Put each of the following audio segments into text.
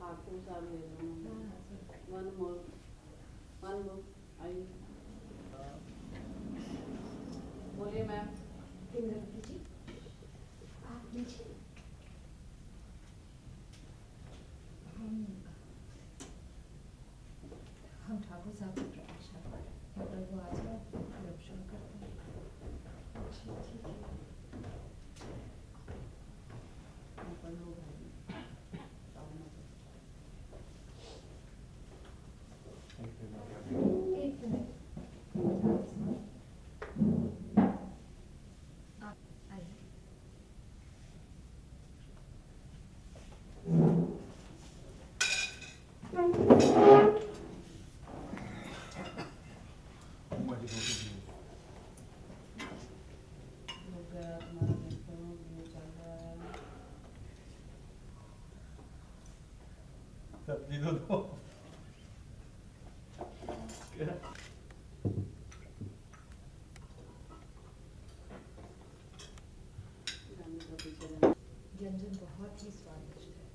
ठाकुर साहब भेज रहा हूँ। वन मोर आइए, बोलिए मैम। इंद्रवती जी, आप लीजिए। हम ठाकुर साहब की प्रतीक्षा कर रहे हैं। अगर वो आ जाए फिर हम शुरू करते हैं। अच्छा ठीक है। एक मिनट। आप आइए। रुक गया तुम्हारा नेटवर्क, ये चल रहा है। सब्जी तो दो। व्यंजन बहुत ही स्वादिष्ट है।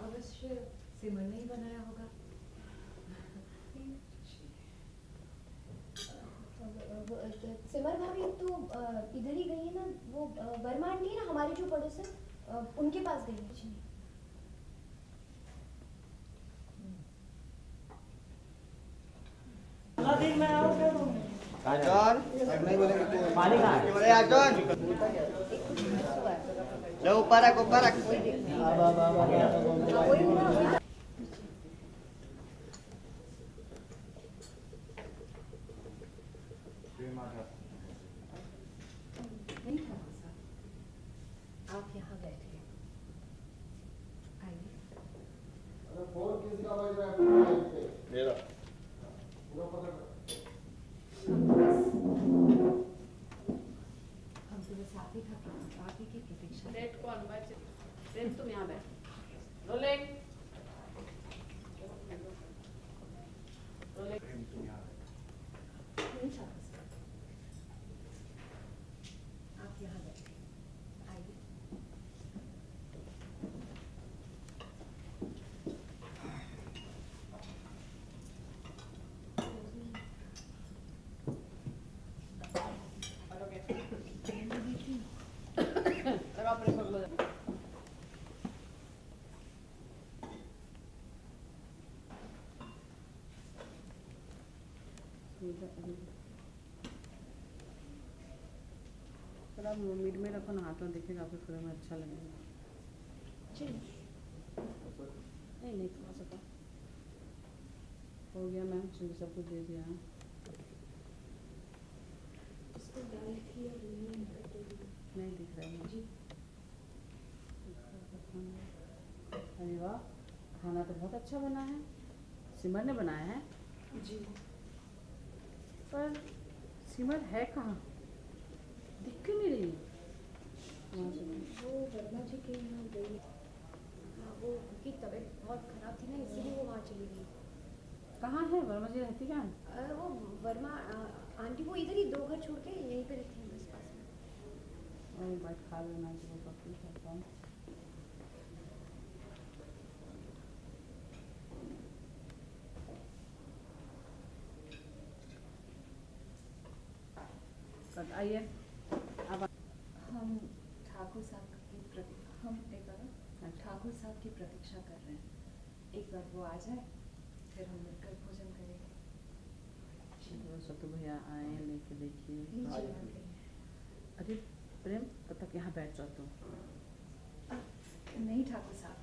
अवश्य सिमर ने ही बनाया होगा। सिमर भाभी तो इधर ही गई है ना, वो वर्मा आंटी है ना हमारी जो पड़ोसन, उनके पास गई है। जी नहीं बोलेंगे पानी कहाँ है? लो ऊपर रख, ऊपर रख। नहीं ठाकुर साहब, आप यहाँ बैठिए। आइए। मेरा हम तो बस आप ही की प्रतीक्षा। रेड कौन बच? रेड तुम यहाँ बैठ। Rolling rolling. नहीं ठाकुर साहब, आप यहाँ बैठिए। आइए। लगा अपने पगलो। सर आप मीट में रखो ना, हाथ में दिखेगा फिर फिर हमें अच्छा लगेगा। नहीं नहीं थोड़ा सा हो गया मैम, चलिए सब कुछ दे दिया है। इसको दाल थी और नहीं दिख रहा है जी। अरे वाह, खाना तो बहुत अच्छा बना है। सिमर ने बनाया है जी। पर सिमर है कहाँ, दिख क्यों नहीं रही? वो वर्मा जी के यहाँ गई। हाँ, वो उनकी तबीयत बहुत खराब थी ना, इसीलिए वो वहाँ चली गई। कहाँ है वर्मा जी, रहती कहाँ है? वो वर्मा आंटी वो इधर ही 2 घर छोड़ के यहीं पे रहती है बस पास में। और बात खा लेना तो वो पक्की करता हूँ। आइए अब हम ठाकुर साहब की प्रतीक्षा कर रहे हैं। एक बार वो आ जाए फिर हम मिलकर भोजन करेंगे। सतु भैया आए, लेके देखिए। लीजिए। अरे प्रेम, तब तक यहाँ बैठ जाओ तुम। नहीं ठाकुर साहब,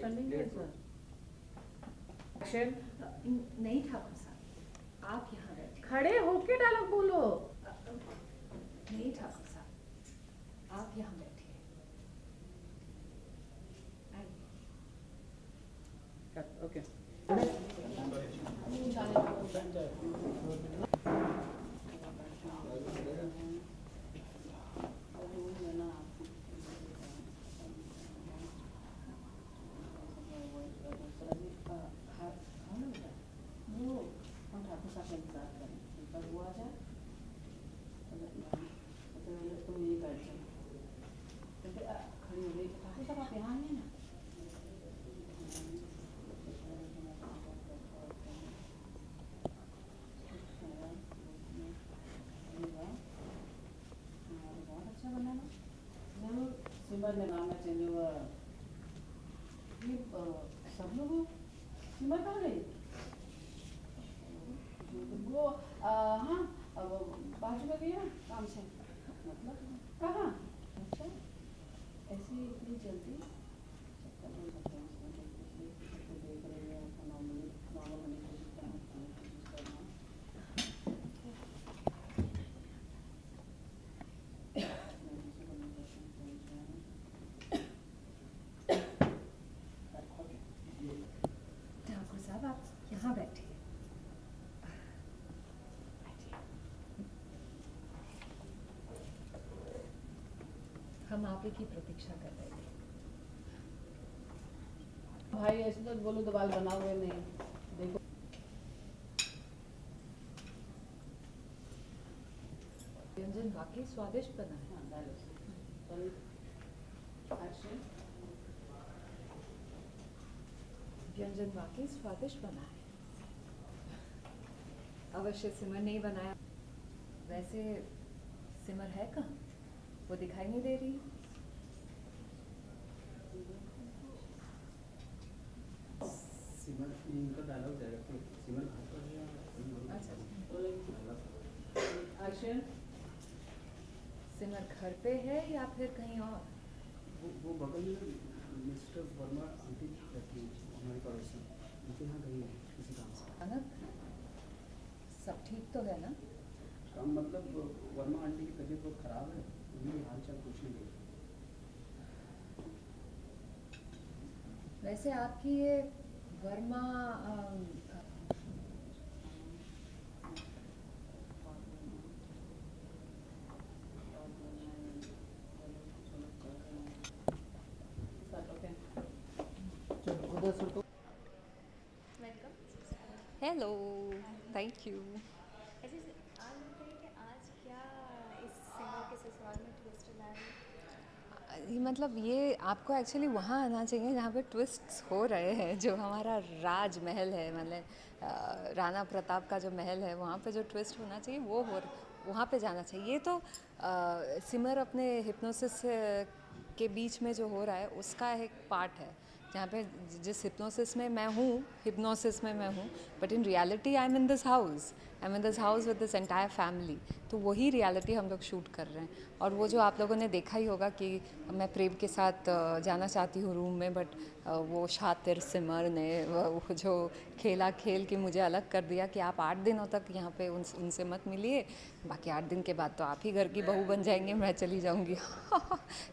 कर लेंगे सर। नहीं ठाकुर साहब, आप यहाँ बैठिए। खड़े होके डायलॉग बोलो। नहीं ठाकुर साहब, आप यहाँ बैठिए। ओके। तुम ये बैठ जाओ, खड़ी हो गई तक आप यहाँ आइए ना। बहुत अच्छा बना ना। जरूर सिमर ने नाम चेंज हुआ। ये सब लोग सिमर कहाँ गई? वो हाँ अब बाजू में गई ना काम से। मतलब कहाँ? अच्छा ऐसी इतनी जल्दी चक्कर में सकते हैं उसमें देख रही है नॉर्मल होने की कोशिश करना। ठाकुर साहब आप यहाँ बैठिए। हम आप ही की प्रतीक्षा कर रहे थे। भाई ऐसे तो बोलो तो बाल बना हुए नहीं। देखो व्यंजन वाकई स्वादिष्ट बना है। हाँ डायलॉग सॉरी एक्शन। व्यंजन वाकई स्वादिष्ट बना है। अवश्य सिमर नहीं बनाया। वैसे सिमर है कहाँ? वो दिखाई नहीं दे रही। सिमर इनका डायलॉग डायरेक्ट सिमर घर पर है या अच्छा एक्शन। सिमर घर पे है या फिर कहीं और? वो बगल में मिस्टर वर्मा आंटी रहती है हमारे पड़ोसी, उनके यहाँ गई है किसी काम से। अनक सब ठीक तो है ना? काम मतलब वर्मा आंटी की तबीयत बहुत खराब है, उन्हीं हाल चाल पूछने गई। वैसे आपकी ये वर्मा उधर से तो हेलो, थैंक यू। ऐसे आज बताइए कि आज क्या इस सिंगर के ससुराल में ट्विस्ट लाए? मतलब ये आपको एक्चुअली वहाँ आना चाहिए जहाँ पे ट्विस्ट्स हो रहे हैं। जो हमारा राजमहल है, मतलब राणा प्रताप का जो महल है, वहाँ पे जो ट्विस्ट होना चाहिए वो वहाँ पे जाना चाहिए। ये तो सिमर अपने हिप्नोसिस के बीच में जो हो रहा है उसका एक पार्ट है, जहाँ पे जिस हिप्नोसिस में मैं हूँ, but in reality I am in this house with this entire family. तो वही रियलिटी हम लोग शूट कर रहे हैं। और वो जो आप लोगों ने देखा ही होगा कि मैं प्रेम के साथ जाना चाहती हूँ रूम में, बट वो शातिर सिमर ने वो जो खेल के मुझे अलग कर दिया कि आप 8 दिनों तक यहाँ पे उनसे मत मिलिए, बाकी 8 दिन के बाद तो आप ही घर की बहू बन जाएंगे, मैं चली जाऊँगी।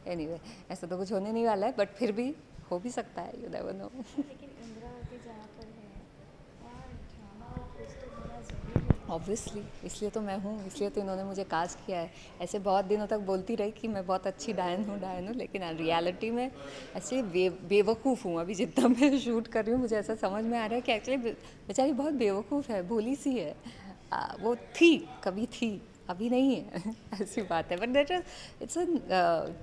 एनीवे, ऐसा तो कुछ होने नहीं वाला है, बट फिर भी हो भी सकता है, यू नेवर नो। लेकिन इंद्रावती जहाँ पर है और ड्रामा और ट्विस्ट तो होना ज़रूरी है। ऑब्वियसली, इसलिए तो मैं हूँ, इसलिए तो इन्होंने मुझे कास्ट किया है। ऐसे बहुत दिनों तक बोलती रही कि मैं बहुत अच्छी डायन हूँ, लेकिन रियलिटी में ऐसे बेवकूफ़ हूँ। अभी जितना मैं शूट कर रही हूँ मुझे ऐसा समझ में आ रहा है कि एक्चुअली बेचारी बहुत बेवकूफ़ है, भोली सी है। वो थी, कभी थी, अभी नहीं है। ऐसी बात है। But that it's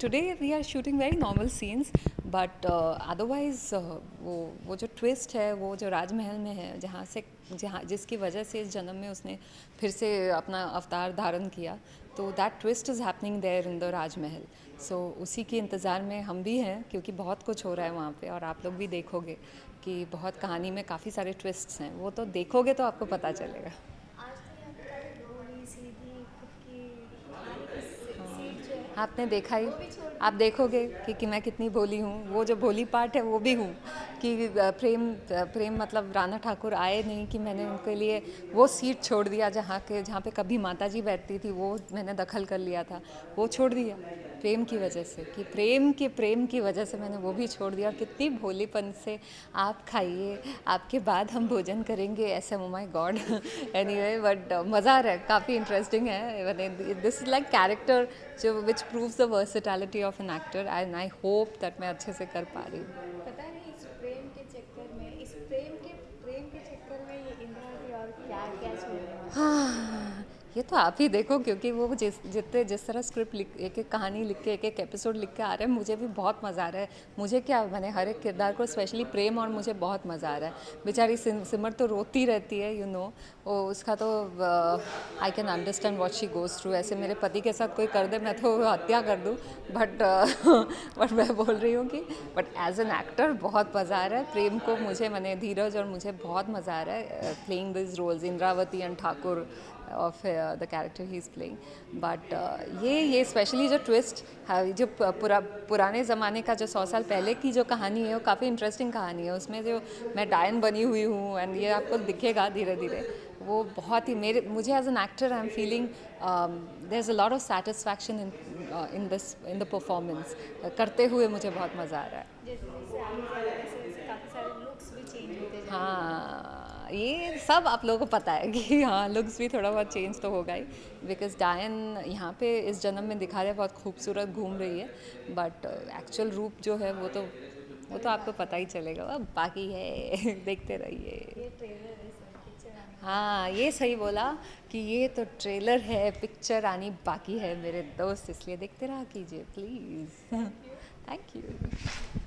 today we are shooting very normal scenes, but otherwise वो जो ट्विस्ट है, वो जो राजमहल में है, जहाँ जिसकी वजह से इस जन्म में उसने फिर से अपना अवतार धारण किया, तो that twist is happening there in the Rajmahal. So उसी के इंतज़ार में हम भी हैं, क्योंकि बहुत कुछ हो रहा है वहाँ पे, और आप लोग भी देखोगे कि बहुत कहानी में काफ़ी सारे ट्विस्ट्स हैं। वो तो देखोगे तो आपको पता चलेगा। आज तो यहाँ पे काफ़ी भोली सीधी खुद की कहानी की सीट जो है आपने देखा ही, वो भी छोड़ दी। आप देखोगे कि मैं कितनी भोली हूँ। वो जो भोली पार्ट है वो भी हूँ कि प्रेम मतलब राणा ठाकुर आए नहीं कि मैंने उनके लिए वो सीट छोड़ दिया जहाँ पे कभी माताजी बैठती थी, वो मैंने दखल कर लिया था, वो छोड़ दिया प्रेम की वजह से, कि प्रेम की वजह से मैंने वो भी छोड़ दिया। कितनी भोलीपन से आप खाइए, आपके बाद हम भोजन करेंगे, ऐसे oh my God. Anyway, but मज़ा आ रहा है, काफ़ी इंटरेस्टिंग है। दिस इज़ लाइक कैरेक्टर जो which proves the versatility of an actor, and I hope that मैं अच्छे से कर पा रही हूँ। पता नहीं इस प्रेम के चक्कर में ये इंद्रावती और क्या क्या छोड़ने वाली है। ये तो आप ही देखो, क्योंकि वो जिस तरह स्क्रिप्ट लिख, एक एक कहानी लिख के, एक एक एपिसोड लिख के आ रहे हैं, मुझे भी बहुत मज़ा आ रहा है। मुझे क्या, मैंने हर एक किरदार को, स्पेशली प्रेम, और मुझे बहुत मज़ा आ रहा है। बेचारी सिमर तो रोती रहती है, वो उसका तो I can understand what she goes through. ऐसे मेरे पति के साथ कोई कर दे, मैं तो हत्या कर दूँ, बट मैं बोल रही हूँ कि बट एज एन एक्टर बहुत मज़ा आ रहा है। प्रेम को मुझे, मैंने धीरज, और मुझे बहुत मज़ा आ रहा है playing this roles, Indravati and Thakur of the character he is playing. But ये स्पेशली जो ट्विस्ट है, जो पुराने ज़माने का, जो 100 साल पहले की जो कहानी है, वो काफ़ी इंटरेस्टिंग कहानी है। उसमें जो मैं डायन बनी हुई हूँ, एंड ये आपको दिखेगा धीरे धीरे, वो बहुत ही मुझे as an actor I am feeling there is a lot of satisfaction in the performance करते हुए। मुझे बहुत मज़ा आ रहा है। हाँ, ये सब आप लोगों को पता है कि हाँ, लुक्स भी थोड़ा बहुत चेंज तो होगा ही, बिकॉज डायन यहाँ पे इस जन्म में दिखा रहे हैं, बहुत खूबसूरत घूम रही है, बट एक्चुअल रूप जो है वो तो आपको पता ही चलेगा। अब बाकी है देखते रहिए। हाँ, ये सही बोला कि ये तो ट्रेलर है, पिक्चर आनी बाकी है मेरे दोस्त, इसलिए देखते रहा कीजिए प्लीज़। Thank you.